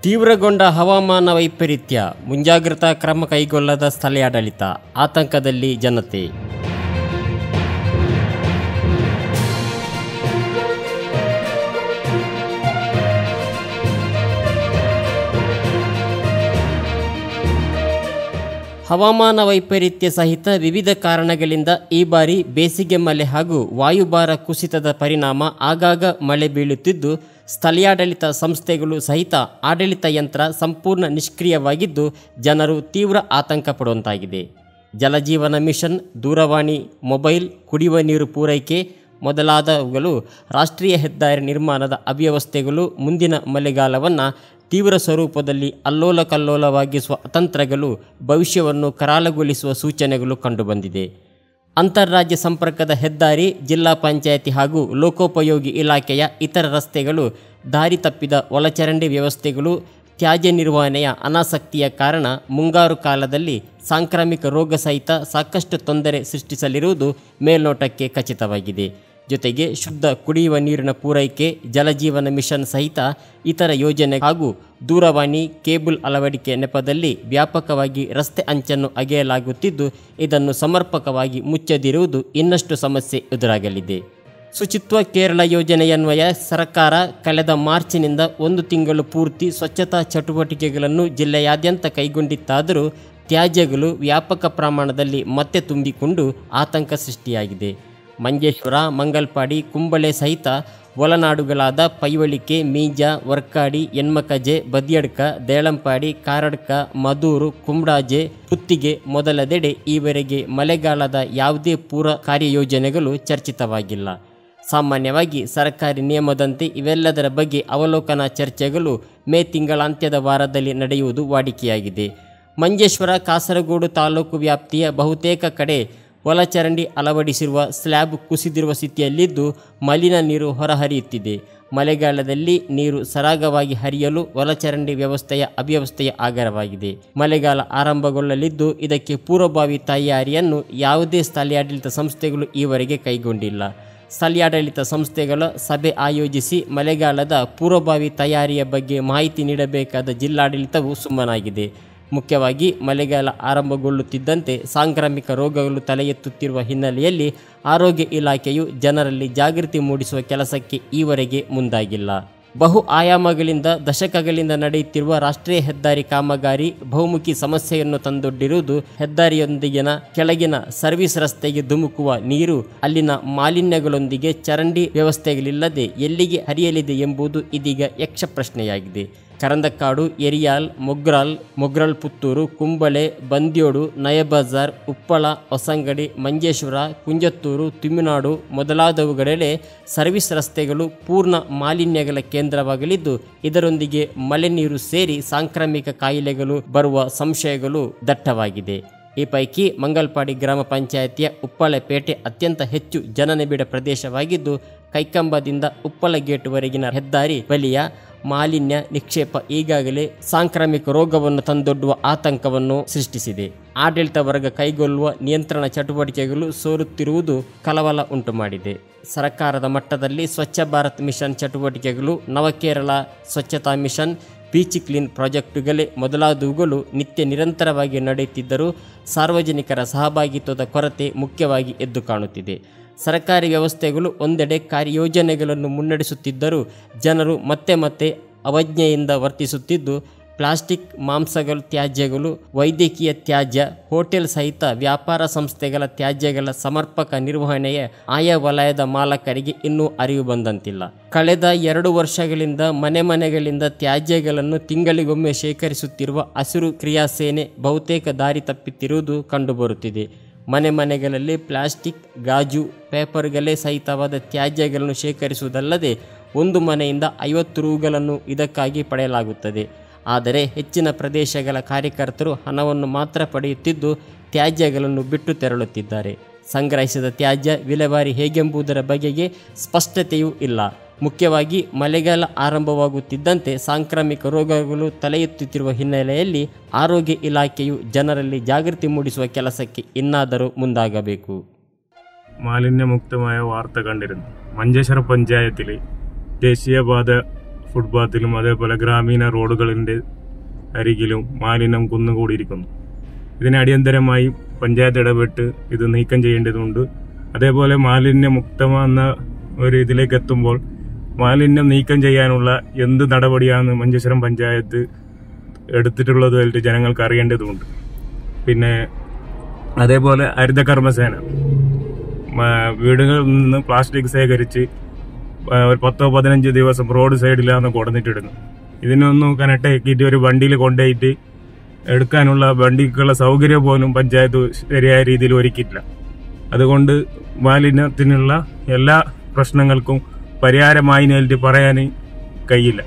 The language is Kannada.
ತೀವ್ರಗೊಂಡ ಹವಾಮಾನ ವೈಪರೀತ್ಯ, ಮುಂಜಾಗ್ರತಾ ಕ್ರಮ ಕೈಗೊಳ್ಳದ ಸ್ಥಳೀಯಾಡಳಿತ, ಆತಂಕದಲ್ಲಿ ಜನತೆ. ಹವಾಮಾನ ವೈಪರೀತ್ಯ ಸಹಿತ ವಿವಿಧ ಕಾರಣಗಳಿಂದ ಈ ಬಾರಿ ಬೇಸಿಗೆ ಮಳೆ ಹಾಗೂ ವಾಯುಭಾರ ಕುಸಿತದ ಪರಿಣಾಮ ಆಗಾಗ ಮಳೆ ಬೀಳುತ್ತಿದ್ದು, ಸ್ಥಳೀಯಾಡಳಿತ ಸಂಸ್ಥೆಗಳು ಸಹಿತ ಆಡಳಿತ ಯಂತ್ರ ಸಂಪೂರ್ಣ ನಿಷ್ಕ್ರಿಯವಾಗಿದ್ದು ಜನರು ತೀವ್ರ ಆತಂಕ ಪಡುವಂತಾಗಿದೆ. ಜಲಜೀವನ ಮಿಷನ್, ದೂರವಾಣಿ, ಮೊಬೈಲ್, ಕುಡಿಯುವ ನೀರು ಪೂರೈಕೆ ಮೊದಲಾದವುಗಳು, ರಾಷ್ಟ್ರೀಯ ಹೆದ್ದಾರಿ ನಿರ್ಮಾಣದ ಅವ್ಯವಸ್ಥೆಗಳು ಮುಂದಿನ ಮಳೆಗಾಲವನ್ನು ತೀವ್ರ ಸ್ವರೂಪದಲ್ಲಿ ಅಲ್ಲೋಲ ಕಲ್ಲೋಲವಾಗಿಸುವ ಅತಂತ್ರಗಳು ಭವಿಷ್ಯವನ್ನು ಕರಾಳಗೊಳಿಸುವ ಸೂಚನೆಗಳು ಕಂಡುಬಂದಿದೆ. ಅಂತಾರಾಜ್ಯ ಸಂಪರ್ಕದ ಹೆದ್ದಾರಿ, ಜಿಲ್ಲಾ ಪಂಚಾಯಿತಿ ಹಾಗೂ ಲೋಕೋಪಯೋಗಿ ಇಲಾಖೆಯ ಇತರ ರಸ್ತೆಗಳು, ದಾರಿ ತಪ್ಪಿದ ಒಳಚರಂಡಿ ವ್ಯವಸ್ಥೆಗಳು, ತ್ಯಾಜ್ಯ ನಿರ್ವಹಣೆಯ ಅನಾಸಕ್ತಿಯ ಕಾರಣ ಮುಂಗಾರು ಕಾಲದಲ್ಲಿ ಸಾಂಕ್ರಾಮಿಕ ರೋಗ ಸಹಿತ ಸಾಕಷ್ಟು ತೊಂದರೆ ಸೃಷ್ಟಿಸಲಿರುವುದು ಮೇಲ್ನೋಟಕ್ಕೆ ಖಚಿತವಾಗಿದೆ. ಜೊತೆಗೆ ಶುದ್ಧ ಕುಡಿಯುವ ನೀರಿನ ಪೂರೈಕೆ, ಜಲಜೀವನ ಮಿಷನ್ ಸಹಿತ ಇತರ ಯೋಜನೆ ಹಾಗೂ ದೂರವಾಣಿ, ಕೇಬಲ್ ಅಳವಡಿಕೆ ನೆಪದಲ್ಲಿ ವ್ಯಾಪಕವಾಗಿ ರಸ್ತೆ ಅಂಚನ್ನು ಅಗೆಯಲಾಗುತ್ತಿದ್ದು, ಇದನ್ನು ಸಮರ್ಪಕವಾಗಿ ಮುಚ್ಚದಿರುವುದು ಇನ್ನಷ್ಟು ಸಮಸ್ಯೆ ಎದುರಾಗಲಿದೆ. ಶುಚಿತ್ವ ಕೇರಳ ಯೋಜನೆಯನ್ವಯ ಸರ್ಕಾರ ಕಳೆದ ಮಾರ್ಚ್ನಿಂದ 1 ತಿಂಗಳು ಪೂರ್ತಿ ಸ್ವಚ್ಛತಾ ಚಟುವಟಿಕೆಗಳನ್ನು ಜಿಲ್ಲೆಯಾದ್ಯಂತ ಕೈಗೊಂಡಿತ್ತಾದರೂ ತ್ಯಾಜ್ಯಗಳು ವ್ಯಾಪಕ ಪ್ರಮಾಣದಲ್ಲಿ ಮತ್ತೆ ತುಂಬಿಕೊಂಡು ಆತಂಕ ಸೃಷ್ಟಿಯಾಗಿದೆ. ಮಂಜೇಶ್ವರ, ಮಂಗಲ್ಪಾಡಿ, ಕುಂಬಳೆ ಸಹಿತ ಒಳನಾಡುಗಳಾದ ಪೈವಳಿಕೆ, ಮೀಂಜ, ವರ್ಕಾಡಿ, ಯನ್ಮಕಜೆ, ಬದಿಯಡ್ಕ, ದೇಳಂಪಾಡಿ, ಕಾರಡ್ಕ, ಮದೂರು, ಕುಂಬ್ಡಾಜೆ, ಪುತ್ತಿಗೆ ಮೊದಲದೆಡೆ ಈವರೆಗೆ ಮಳೆಗಾಲದ ಯಾವುದೇ ಪೂರ್ವ ಕಾರ್ಯಯೋಜನೆಗಳು ಚರ್ಚಿತವಾಗಿಲ್ಲ. ಸಾಮಾನ್ಯವಾಗಿ ಸರ್ಕಾರಿ ನಿಯಮದಂತೆ ಇವೆಲ್ಲದರ ಬಗ್ಗೆ ಅವಲೋಕನ ಚರ್ಚೆಗಳು ಮೇ ತಿಂಗಳಾಂತ್ಯದ ವಾರದಲ್ಲಿ ನಡೆಯುವುದು ವಾಡಿಕೆಯಾಗಿದೆ. ಮಂಜೇಶ್ವರ, ಕಾಸರಗೋಡು ತಾಲೂಕು ವ್ಯಾಪ್ತಿಯ ಬಹುತೇಕ ಕಡೆ ಒಳಚರಂಡಿ ಅಳವಡಿಸಿರುವ ಸ್ಲ್ಯಾಬ್ ಕುಸಿದಿರುವ ಸ್ಥಿತಿಯಲ್ಲಿದ್ದು ಮಲಿನ ನೀರು ಹೊರಹರಿಯುತ್ತಿದೆ. ಮಳೆಗಾಲದಲ್ಲಿ ನೀರು ಸರಾಗವಾಗಿ ಹರಿಯಲು ಒಳಚರಂಡಿ ವ್ಯವಸ್ಥೆಯ ಅವ್ಯವಸ್ಥೆಯ ಆಗರವಾಗಿದೆ. ಮಳೆಗಾಲ ಆರಂಭಗೊಳ್ಳಲಿದ್ದು ಇದಕ್ಕೆ ಪೂರ್ವಭಾವಿ ತಯಾರಿಯನ್ನು ಯಾವುದೇ ಸ್ಥಳೀಯಾಡಳಿತ ಸಂಸ್ಥೆಗಳು ಈವರೆಗೆ ಕೈಗೊಂಡಿಲ್ಲ. ಸ್ಥಳೀಯಾಡಳಿತ ಸಂಸ್ಥೆಗಳ ಸಭೆ ಆಯೋಜಿಸಿ ಮಳೆಗಾಲದ ಪೂರ್ವಭಾವಿ ತಯಾರಿಯ ಬಗ್ಗೆ ಮಾಹಿತಿ ನೀಡಬೇಕಾದ ಜಿಲ್ಲಾಡಳಿತವು ಸುಮ್ಮನಾಗಿದೆ. ಮುಖ್ಯವಾಗಿ ಮಳೆಗಾಲ ಆರಂಭಗೊಳ್ಳುತ್ತಿದ್ದಂತೆ ಸಾಂಕ್ರಾಮಿಕ ರೋಗಗಳು ತಲೆ ಎತ್ತುತ್ತಿರುವ ಹಿನ್ನೆಲೆಯಲ್ಲಿ ಆರೋಗ್ಯ ಇಲಾಖೆಯು ಜನರಲ್ಲಿ ಜಾಗೃತಿ ಮೂಡಿಸುವ ಕೆಲಸಕ್ಕೆ ಈವರೆಗೆ ಮುಂದಾಗಿಲ್ಲ. ಬಹು ಆಯಾಮಗಳಿಂದ ದಶಕಗಳಿಂದ ನಡೆಯುತ್ತಿರುವ ರಾಷ್ಟ್ರೀಯ ಹೆದ್ದಾರಿ ಕಾಮಗಾರಿ ಬಹುಮುಖಿ ಸಮಸ್ಯೆಯನ್ನು ತಂದೊಡ್ಡಿರುವುದು. ಹೆದ್ದಾರಿಯೊಂದಿಗಿನ ಕೆಳಗಿನ ಸರ್ವಿಸ್ ರಸ್ತೆಗೆ ಧುಮುಕುವ ನೀರು ಅಲ್ಲಿನ ಮಾಲಿನ್ಯಗಳೊಂದಿಗೆ ಚರಂಡಿ ವ್ಯವಸ್ಥೆಗಳಿಲ್ಲದೆ ಎಲ್ಲಿಗೆ ಹರಿಯಲಿದೆ ಎಂಬುದು ಇದೀಗ ಯಕ್ಷ ಪ್ರಶ್ನೆಯಾಗಿದೆ. ಕರಂದಕ್ಕಾಡು, ಎರಿಯಾಲ್, ಮೊಗ್ರಾಲ್, ಪುತ್ತೂರು, ಕುಂಬಳೆ, ಬಂದ್ಯೋಡು, ನಯಬಜಾರ್, ಉಪ್ಪಳ, ಹೊಸಂಗಡಿ, ಮಂಜೇಶ್ವರ, ಕುಂಜತ್ತೂರು, ತುಮಿನಾಡು ಮೊದಲಾದವುಗಳೆಡೆ ಸರ್ವಿಸ್ ರಸ್ತೆಗಳು ಪೂರ್ಣ ಮಾಲಿನ್ಯಗಳ ಕೇಂದ್ರವಾಗಲಿದ್ದು, ಇದರೊಂದಿಗೆ ಮಳೆ ನೀರು ಸೇರಿ ಸಾಂಕ್ರಾಮಿಕ ಕಾಯಿಲೆಗಳು ಬರುವ ಸಂಶಯಗಳು ದಟ್ಟವಾಗಿದೆ. ಈ ಪೈಕಿ ಮಂಗಲ್ಪಾಡಿ ಗ್ರಾಮ ಪಂಚಾಯಿತಿಯ ಉಪ್ಪಳಪೇಟೆ ಅತ್ಯಂತ ಹೆಚ್ಚು ಜನನಿಬಿಡ ಪ್ರದೇಶವಾಗಿದ್ದು, ಕೈಕಂಬದಿಂದ ಉಪ್ಪಳ ಗೇಟ್ವರೆಗಿನ ಹೆದ್ದಾರಿ ಬಳಿಯ ಮಾಲಿನ್ಯ ನಿಕ್ಷೇಪ ಈಗಾಗಲೇ ಸಾಂಕ್ರಾಮಿಕ ರೋಗವನ್ನು ತಂದೊಡ್ಡುವ ಆತಂಕವನ್ನು ಸೃಷ್ಟಿಸಿದೆ. ಆಡಳಿತ ವರ್ಗ ಕೈಗೊಳ್ಳುವ ನಿಯಂತ್ರಣ ಚಟುವಟಿಕೆಗಳು ಸೋರುತ್ತಿರುವುದು ಕಳವಳ ಉಂಟುಮಾಡಿದೆ. ಸರ್ಕಾರದ ಮಟ್ಟದಲ್ಲಿ ಸ್ವಚ್ಛ ಭಾರತ್ ಮಿಷನ್ ಚಟುವಟಿಕೆಗಳು, ನವಕೇರಳ ಸ್ವಚ್ಛತಾ ಮಿಷನ್, ಬೀಚ್ ಕ್ಲೀನ್ ಪ್ರಾಜೆಕ್ಟುಗಳೇ ಮೊದಲಾದವುಗಳು ನಿರಂತರವಾಗಿ ನಡೆಯುತ್ತಿದ್ದರೂ ಸಾರ್ವಜನಿಕರ ಸಹಭಾಗಿತ್ವದ ಕೊರತೆ ಮುಖ್ಯವಾಗಿ ಎದ್ದು ಕಾಣುತ್ತಿದೆ. ಸರ್ಕಾರಿ ವ್ಯವಸ್ಥೆಗಳು ಒಂದೆಡೆ ಕಾರ್ಯಯೋಜನೆಗಳನ್ನು ಮುನ್ನಡೆಸುತ್ತಿದ್ದರೂ ಜನರು ಮತ್ತೆ ಅವಜ್ಞೆಯಿಂದ ವರ್ತಿಸುತ್ತಿದ್ದು, ಪ್ಲಾಸ್ಟಿಕ್, ಮಾಂಸಗಳ ತ್ಯಾಜ್ಯಗಳು, ವೈದ್ಯಕೀಯ ತ್ಯಾಜ್ಯ, ಹೋಟೆಲ್ ಸಹಿತ ವ್ಯಾಪಾರ ಸಂಸ್ಥೆಗಳ ತ್ಯಾಜ್ಯಗಳ ಸಮರ್ಪಕ ನಿರ್ವಹಣೆಯ ಆಯಾ ವಲಯದ ಮಾಲಕರಿಗೆ ಇನ್ನೂ ಅರಿವು ಬಂದಂತಿಲ್ಲ. ಕಳೆದ 2 ವರ್ಷಗಳಿಂದ ಮನೆಗಳಿಂದ ತ್ಯಾಜ್ಯಗಳನ್ನು ತಿಂಗಳಿಗೊಮ್ಮೆ ಶೇಖರಿಸುತ್ತಿರುವ ಹಸಿರು ಕ್ರಿಯಾಸೇನೆ ಬಹುತೇಕ ದಾರಿ ತಪ್ಪುತ್ತಿರುವುದು ಕಂಡುಬರುತ್ತಿದೆ. ಮನೆಗಳಲ್ಲಿ ಪ್ಲಾಸ್ಟಿಕ್, ಗಾಜು, ಪೇಪರ್ಗಳೇ ಸಹಿತವಾದ ತ್ಯಾಜ್ಯಗಳನ್ನು ಶೇಖರಿಸುವುದಲ್ಲದೆ ಒಂದು ಮನೆಯಿಂದ 50 ರೂಗಳನ್ನು ಇದಕ್ಕಾಗಿ ಪಡೆಯಲಾಗುತ್ತದೆ. ಆದರೆ ಹೆಚ್ಚಿನ ಪ್ರದೇಶಗಳ ಕಾರ್ಯಕರ್ತರು ಹಣವನ್ನು ಮಾತ್ರ ಪಡೆಯುತ್ತಿದ್ದು ತ್ಯಾಜ್ಯಗಳನ್ನು ಬಿಟ್ಟು ತೆರಳುತ್ತಿದ್ದಾರೆ. ಸಂಗ್ರಹಿಸಿದ ತ್ಯಾಜ್ಯ ವಿಲೇವಾರಿ ಹೇಗೆಂಬುದರ ಬಗೆಗೆ ಸ್ಪಷ್ಟತೆಯೂ ಇಲ್ಲ. ಮುಖ್ಯವಾಗಿ ಮಳೆಗಾಲ ಆರಂಭವಾಗುತ್ತಿದ್ದಂತೆ ಸಾಂಕ್ರಾಮಿಕ ರೋಗಗಳು ತಲೆ ಎತ್ತುತ್ತಿರುವ ಹಿನ್ನೆಲೆಯಲ್ಲಿ ಆರೋಗ್ಯ ಇಲಾಖೆಯು ಜನರಲ್ಲಿ ಜಾಗೃತಿ ಮೂಡಿಸುವ ಕೆಲಸಕ್ಕೆ ಇನ್ನಾದರೂ ಮುಂದಾಗಬೇಕು. മാലിന്യമുക്തമായ വാർത്ത കണ്ടിരുന്നു. മഞ്ചേശ്വര പഞ്ചായത്തിൽ ദേശീയപാത ഫുട്പാത്തിലും അതേപോലെ ഗ്രാമീണ റോഡുകളിൻ്റെ അരികിലും മാലിന്യം കുന്നുകൂടിയിരിക്കുന്നു. ഇതിന് അടിയന്തരമായി പഞ്ചായത്ത് ഇടപെട്ട് ഇത് നീക്കം ചെയ്യേണ്ടതുണ്ട്. അതേപോലെ മാലിന്യമുക്തമെന്ന ഒരു ഇതിലേക്ക് എത്തുമ്പോൾ മാലിന്യം നീക്കം ചെയ്യാനുള്ള എന്ത് നടപടിയാണ് മഞ്ചേശ്വരം പഞ്ചായത്ത് എടുത്തിട്ടുള്ളതായിട്ട് ജനങ്ങൾക്ക് അറിയേണ്ടതുണ്ട്. പിന്നെ അതേപോലെ ഹരിതകർമ്മസേന വീടുകളിൽ നിന്ന് പ്ലാസ്റ്റിക് ശേഖരിച്ച് ഒരു 10-15 ദിവസം റോഡ് സൈഡിലാണ് കൊടുന്നിട്ടിടുന്നു. ഇതിനൊന്നും കണക്റ്റാക്കിയിട്ട് ഒരു വണ്ടിയിൽ കൊണ്ടുപോയിട്ട് എടുക്കാനുള്ള വണ്ടിക്കുള്ള സൗകര്യം പോലും പഞ്ചായത്ത് ശരിയായ രീതിയിൽ ഒരുക്കിയിട്ടില്ല. അതുകൊണ്ട് മാലിന്യത്തിനുള്ള എല്ലാ പ്രശ്നങ്ങൾക്കും പരിഹാരമായി നേരിട്ട് പറയാൻ കഴിയില്ല.